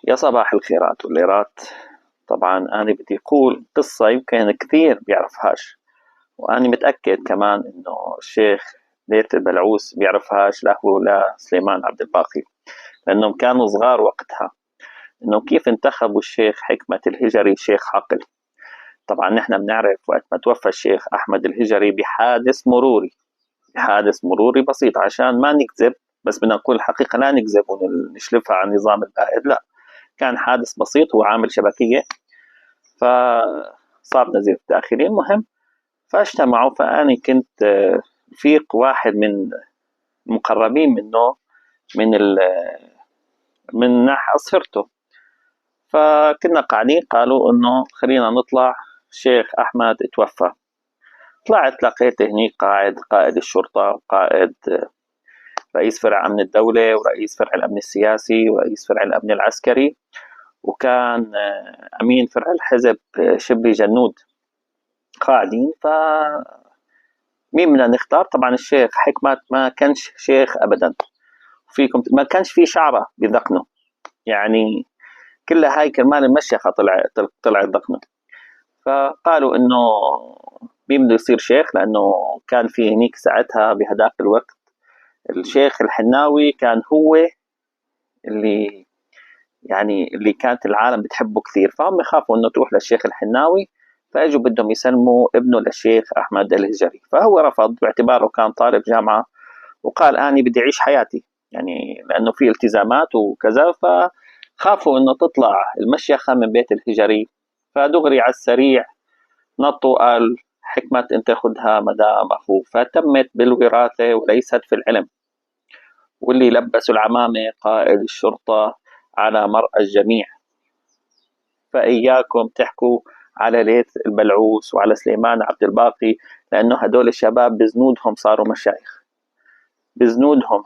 يا صباح الخيرات والليرات. طبعا أنا بدي أقول قصة يمكن كثير بيعرفهاش، وأنا متأكد كمان إنه الشيخ ليث البلعوس بيعرفهاش، لا هو لا سليمان عبد الباقي، لأنهم كانوا صغار وقتها. إنه كيف انتخبوا الشيخ حكمة الهجري شيخ عقل. طبعا نحن بنعرف وقت ما توفى الشيخ أحمد الهجري بحادث مروري بسيط، عشان ما نكذب، بس بدنا نقول الحقيقة، لا نكذب ونشلفها عن النظام البائد، لا، كان حادث بسيط، هو عامل شبكية فصار نزيف داخلي. المهم فاجتمعوا، فأنا كنت رفيق واحد من المقربين منه، من من ناحية أصهرته. فكنا قاعدين، قالوا إنه خلينا نطلع، الشيخ أحمد توفى. طلعت لقيت هني قاعد قائد الشرطة، وقائد رئيس فرع أمن الدولة، ورئيس فرع الأمن السياسي، ورئيس فرع الأمن العسكري، وكان أمين فرع الحزب شبلي جنود قاعدين. مين بدنا نختار؟ طبعا الشيخ حكمت ما كانش شيخ أبدا، فيكم ما كانش في شعره بذقنه، يعني كلها هاي كرمال المشيخة طلع ذقنه. فقالوا إنه مين بده يصير شيخ، لأنه كان في هنيك ساعتها بهداك الوقت الشيخ الحناوي كان هو اللي اللي كانت العالم بتحبه كثير، فهم خافوا انه تروح للشيخ الحناوي، فاجوا بدهم يسلموا ابنه للشيخ احمد الهجري. فهو رفض باعتباره كان طالب جامعه، وقال اني بدي اعيش حياتي، يعني لانه في التزامات وكذا. فخافوا انه تطلع المشيخه من بيت الهجري، فدغري على السريع نطوا، قال حكمة انت خذها مدام اخوك، فتمت بالوراثه وليست في العلم. واللي لبسوا العمامه قائد الشرطه على مرأى الجميع. فإياكم تحكوا على ليث البلعوس وعلى سليمان عبد الباقي، لأنه هدول الشباب بزنودهم صاروا مشايخ، بزنودهم.